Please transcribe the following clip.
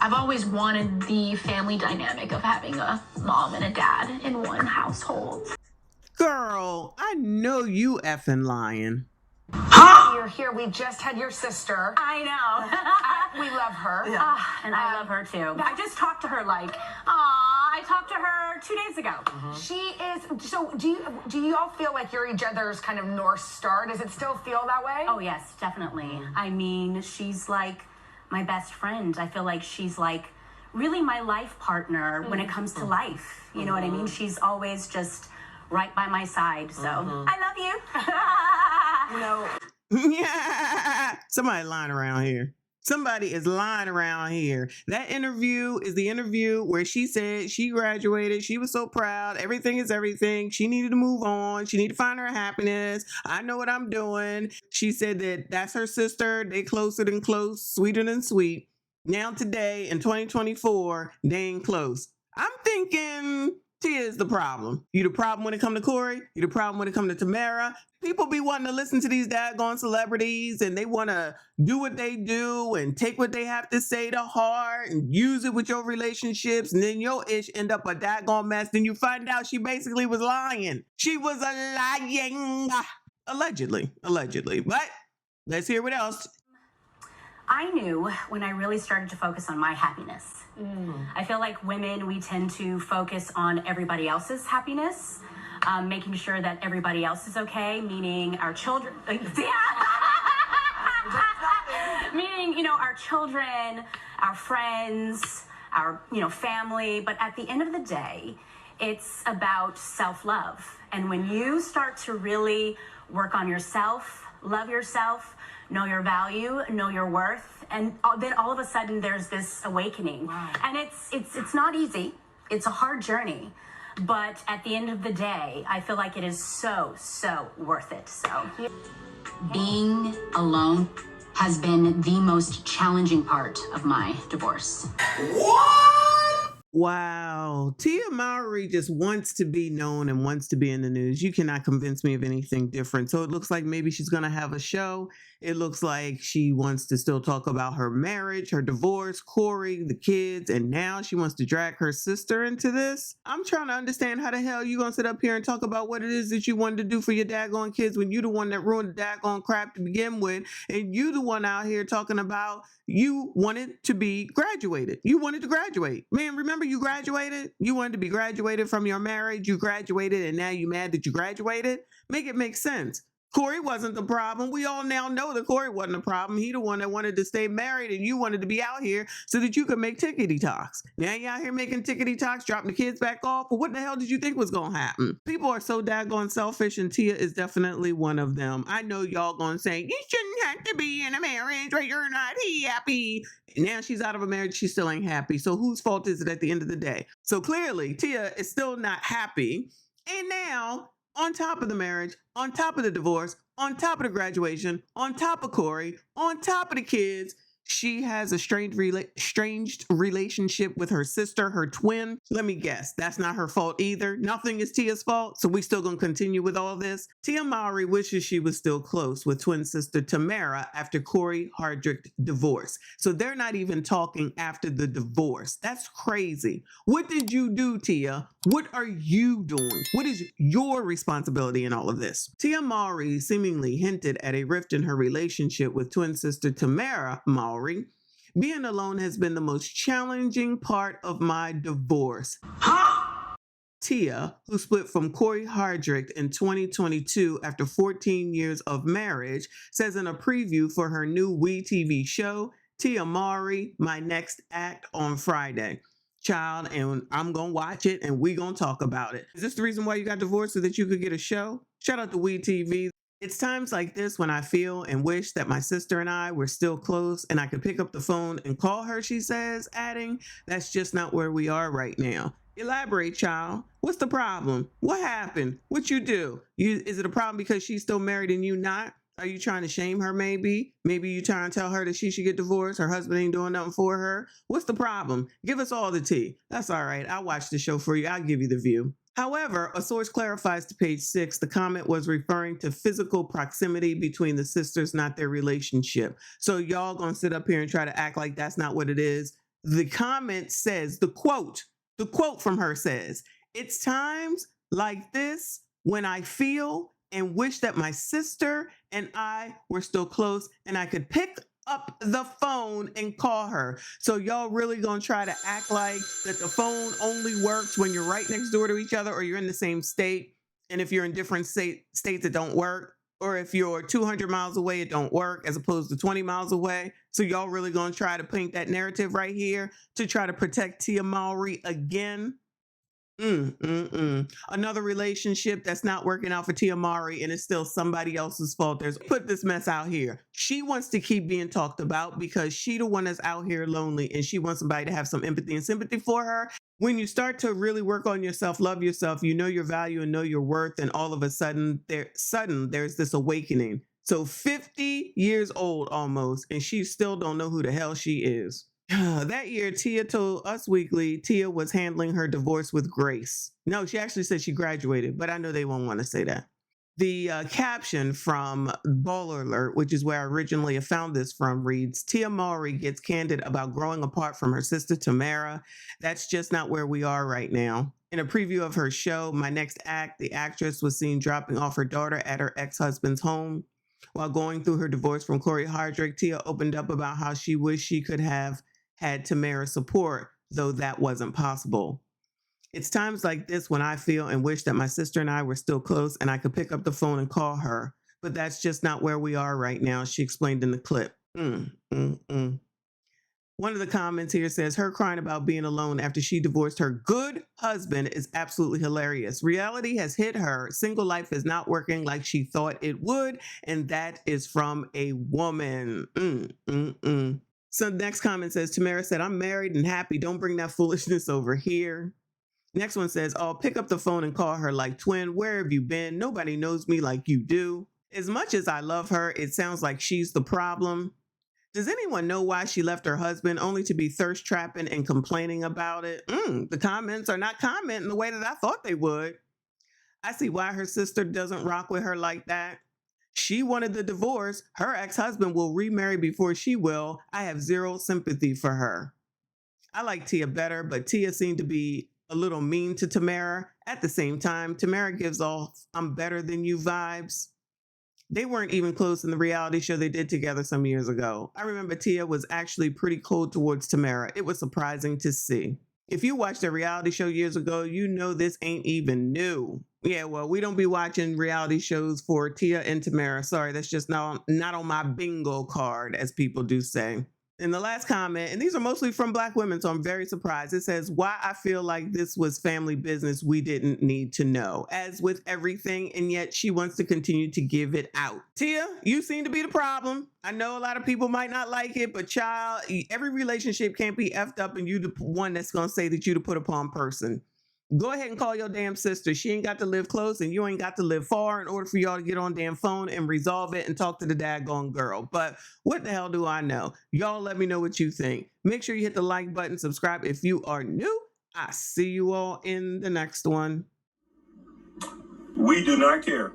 I've always wanted the family dynamic of having a mom and a dad in one household. Girl, I know you effing lying. You're here. We just had your sister. I know. We love her. Yeah. And I love her too. I just talked to her I talked to her 2 days ago. She is. So do you all feel like you're each other's kind of North Star? Does it still feel that way? Oh, yes, definitely. I mean, she's like my best friend. I feel like she's like really my life partner when it comes to life. You know what I mean? She's always just right by my side. So I love you. You know. Yeah, somebody lying around here. Somebody is lying around here. That interview is the interview where she said she graduated. She was so proud. Everything is everything. She needed to move on. She needed to find her happiness. I know what I'm doing. She said that that's her sister. They closer than close, sweeter than sweet. Now today in 2024, they ain't close. I'm thinking Tia is the problem. You the problem when it come to Corey. You the problem when it come to Tamara. People be wanting to listen to these daggone celebrities and they want to do what they do and take what they have to say to heart and use it with your relationships. And then your ish end up a daggone mess. Then you find out she basically was lying. She was lying. Allegedly. But let's hear what else. I knew when I really started to focus on my happiness. I feel like women, we tend to focus on everybody else's happiness, making sure that everybody else is okay, meaning our children, meaning, you know, our children, our friends, our, you know, family. But at the end of the day, it's about self-love. And when you start to really work on yourself, love yourself, know your value, know your worth, and then all of a sudden there's this awakening. Wow. And it's not easy. It's a hard journey. But at the end of the day, I feel like it is so worth it. So being alone has been the most challenging part of my divorce. Wow. Tia Mowry just wants to be known and wants to be in the news. You cannot convince me of anything different. So it looks like maybe she's going to have a show. It looks like she wants to still talk about her marriage, her divorce, Corey, the kids, and now she wants to drag her sister into this. I'm trying to understand how the hell you going to sit up here and talk about what it is that you wanted to do for your daggone kids when you the one that ruined the daggone crap to begin with, and you the one out here talking about you wanted to be graduated. You wanted to graduate. Man, remember you graduated? You wanted to be graduated from your marriage. You graduated and now you mad that you graduated? Make it make sense. Corey wasn't the problem. We all now know that Corey wasn't the problem. He the one that wanted to stay married and you wanted to be out here so that you could make tickety talks. Now you out here making tickety talks, dropping the kids back off. But what the hell did you think was going to happen? People are so daggone selfish and Tia is definitely one of them. I know y'all going to say, you shouldn't have to be in a marriage where you're not happy. Now she's out of a marriage. She still ain't happy. So whose fault is it at the end of the day? So clearly Tia is still not happy. And now on top of the marriage, on top of the divorce, on top of the graduation, on top of Corey, on top of the kids, she has a strange relationship with her sister, her twin. Let me guess, that's not her fault either. Nothing is Tia's fault, so we still gonna continue with all this. Tia Mowry wishes she was still close with twin sister Tamara after Corey Hardrick divorce. So they're not even talking after the divorce. That's crazy. What did you do, Tia? What are you doing? What is your responsibility in all of this? Tia Mowry seemingly hinted at a rift in her relationship with twin sister Tamara Mowry. Being alone has been the most challenging part of my divorce. Tia, who split from Corey Hardrick in 2022 after 14 years of marriage, says in a preview for her new WeTV show, Tia Mowry, My Next Act on Friday. Child, and I'm gonna watch it and we gonna talk about it. Is this the reason why you got divorced, so that you could get a show? Shout out to WeTV. It's times like this when I feel and wish that my sister and I were still close and I could pick up the phone and call her, she says, adding, that's just not where we are right now. Elaborate, child. What's the problem? What happened? What you do? Is it a problem because she's still married and you not? Are you trying to shame her maybe? Maybe you trying to tell her that she should get divorced? Her husband ain't doing nothing for her? What's the problem? Give us all the tea. That's all right. I'll watch the show for you. I'll give you the view. However, a source clarifies to page 6, the comment was referring to physical proximity between the sisters, not their relationship. So y'all gonna sit up here and try to act like that's not what it is? The comment says, the quote from her says, "It's times like this when I feel and wish that my sister and I were still close and I could pick up the phone and call her." So y'all really gonna try to act like that the phone only works when you're right next door to each other, or you're in the same state, and if you're in different states it don't work, or if you're 200 miles away it don't work as opposed to 20 miles away. So y'all really gonna try to paint that narrative right here to try to protect Tia Mowry again? Another relationship that's not working out for Tia Mowry, and it's still somebody else's fault. Put this mess out here. She wants to keep being talked about because she the one that's out here lonely, and she wants somebody to have some empathy and sympathy for her. When you start to really work on yourself, love yourself, you know your value and know your worth, and all of a sudden there's this awakening. So 50 years old almost, and she still don't know who the hell she is. That year, Tia told Us Weekly Tia was handling her divorce with grace. No, she actually said she graduated, but I know they won't want to say that. The caption from Baller Alert, which is where I originally found this from, reads, "Tia Mowry gets candid about growing apart from her sister Tamara. That's just not where we are right now." In a preview of her show, My Next Act, the actress was seen dropping off her daughter at her ex-husband's home. While going through her divorce from Corey Hardrick, Tia opened up about how she wished she could have had Tamara's support, though that wasn't possible. "It's times like this when I feel and wish that my sister and I were still close and I could pick up the phone and call her. But that's just not where we are right now," she explained in the clip. One of the comments here says, "Her crying about being alone after she divorced her good husband is absolutely hilarious. Reality has hit her. Single life is not working like she thought it would, and that is from a woman." So the next comment says, "Tamara said, I'm married and happy. Don't bring that foolishness over here." Next one says, "Oh, pick up the phone and call her like, twin, where have you been? Nobody knows me like you do. As much as I love her, it sounds like she's the problem. Does anyone know why she left her husband only to be thirst trapping and complaining about it?" The comments are not commenting the way that I thought they would. "I see why her sister doesn't rock with her like that. She wanted the divorce. Her ex-husband will remarry before she will. I have zero sympathy for her. I like Tia better, but Tia seemed to be a little mean to Tamara. At the same time, Tamara gives off 'I'm better than you' vibes." They weren't even close in the reality show they did together some years ago. I remember Tia was actually pretty cold towards Tamara. It was surprising to see. If you watched a reality show years ago, you know this ain't even new. Yeah, well, we don't be watching reality shows for Tia and Tamara. Sorry, that's just not on my bingo card, as people do say. And the last comment, and these are mostly from Black women, so I'm very surprised. It says, "Why I feel like this was family business we didn't need to know." As with everything, and yet she wants to continue to give it out. Tia, you seem to be the problem. I know a lot of people might not like it, but child, every relationship can't be effed up and you the one that's going to say that you the put upon person. Go ahead and call your damn sister. She ain't got to live close and you ain't got to live far in order for y'all to get on damn phone and resolve it and talk to the daggone girl. But what the hell do I know? Y'all let me know what you think. Make sure you hit the like button, subscribe if you are new. I see you all in the next one. We do not care.